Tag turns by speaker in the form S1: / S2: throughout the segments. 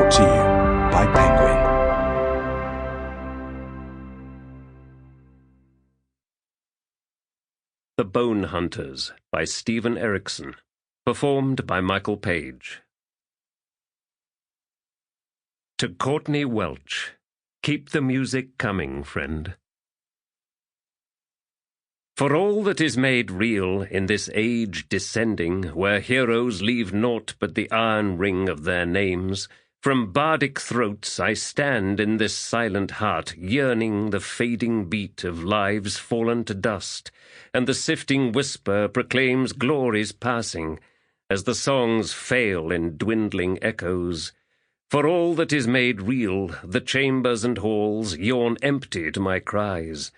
S1: Brought to you by Penguin.
S2: The Bonehunters by Steven Erikson. Performed by Michael Page. To Courtney Welch. Keep the music coming, friend. For all that is made real in this age descending, where heroes leave naught but the iron ring of their names, from bardic throats I stand in this silent heart, yearning the fading beat of lives fallen to dust, and the sifting whisper proclaims glory's passing, as the songs fail in dwindling echoes. For all that is made real, the chambers and halls yawn empty to my cries.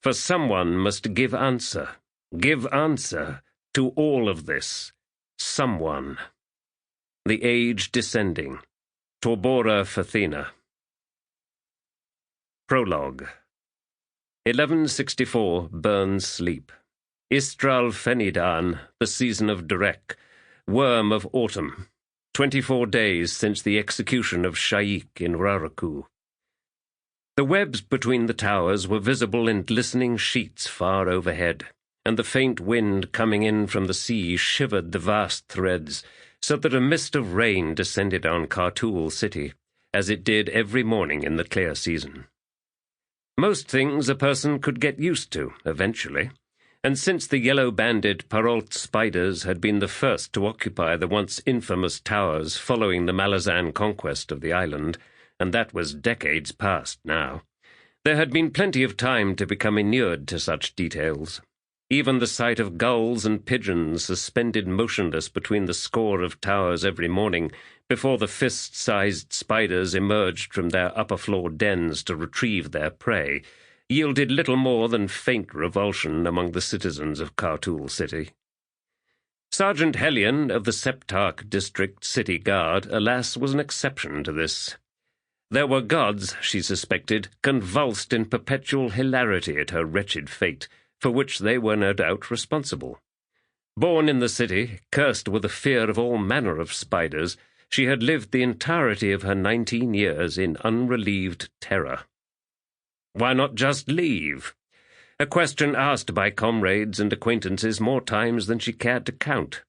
S2: For someone must give answer to all of this. Someone. The age descending. Torbora Fathina. Prologue. 1164 burns sleep. Istral Fenidan, the season of Derek, worm of autumn. 24 days since the execution of Sha'ik in Raraku. The webs between the towers were visible in glistening sheets far overhead, and the faint wind coming in from the sea shivered the vast threads, so that a mist of rain descended on Kartul city, as it did every morning in the clear season. Most things a person could get used to, eventually, and since the yellow-banded Parolt spiders had been the first to occupy the once infamous towers following the Malazan conquest of the island, and that was decades past now, there had been plenty of time to become inured to such details. Even the sight of gulls and pigeons suspended motionless between the score of towers every morning before the fist-sized spiders emerged from their upper-floor dens to retrieve their prey, yielded little more than faint revulsion among the citizens of Kartul city. Sergeant Hellion of the Septarch District City Guard, alas, was an exception to this. There were gods, she suspected, convulsed in perpetual hilarity at her wretched fate, for which they were no doubt responsible. Born in the city, cursed with a fear of all manner of spiders, she had lived the entirety of her 19 years in unrelieved terror. Why not just leave? A question asked by comrades and acquaintances more times than she cared to count.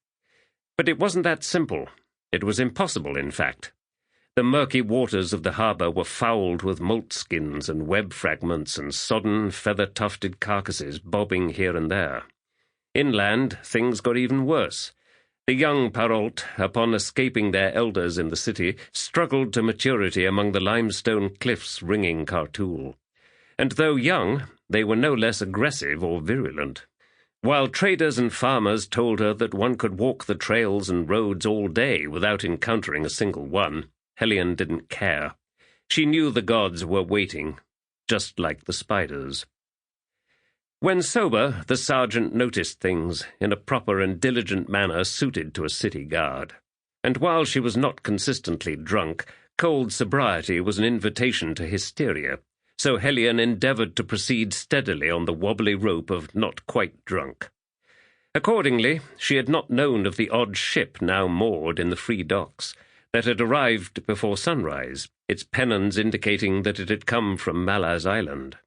S2: But it wasn't that simple. It was impossible, in fact. The murky waters of the harbour were fouled with moleskins and web fragments and sodden, feather-tufted carcasses bobbing here and there. Inland, things got even worse. The young Parolt, upon escaping their elders in the city, struggled to maturity among the limestone cliffs ringing Kartul. And though young, they were no less aggressive or virulent. While traders and farmers told her that one could walk the trails and roads all day without encountering a single one, Hellion didn't care. She knew the gods were waiting, just like the spiders. When sober, the sergeant noticed things in a proper and diligent manner suited to a city guard. And while she was not consistently drunk, cold sobriety was an invitation to hysteria, so Hellion endeavoured to proceed steadily on the wobbly rope of not quite drunk. Accordingly, she had not known of the odd ship now moored in the free docks, that had arrived before sunrise, its pennons indicating that it had come from Malaz Island.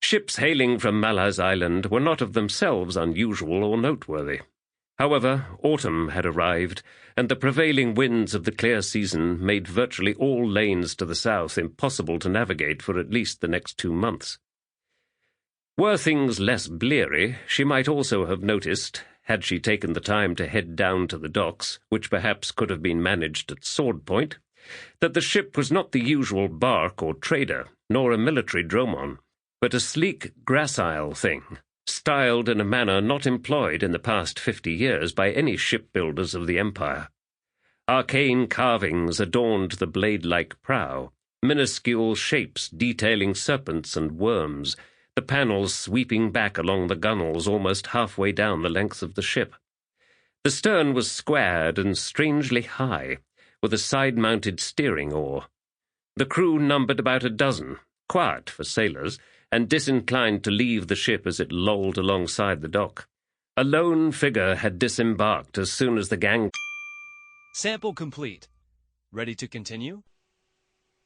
S2: Ships hailing from Malaz Island were not of themselves unusual or noteworthy. However, autumn had arrived, and the prevailing winds of the clear season made virtually all lanes to the south impossible to navigate for at least the next 2 months. Were things less bleary, she might also have noticed, had she taken the time to head down to the docks, which perhaps could have been managed at sword point, that the ship was not the usual bark or trader, nor a military dromon, but a sleek, gracile thing, styled in a manner not employed in the past 50 years by any shipbuilders of the empire. Arcane carvings adorned the blade-like prow, minuscule shapes detailing serpents and worms, the panels sweeping back along the gunwales almost halfway down the length of the ship. The stern was squared and strangely high, with a side-mounted steering oar. The crew numbered about a dozen, quiet for sailors, and disinclined to leave the ship as it lolled alongside the dock. A lone figure had disembarked as soon as the gang...
S3: Sample complete. Ready to continue?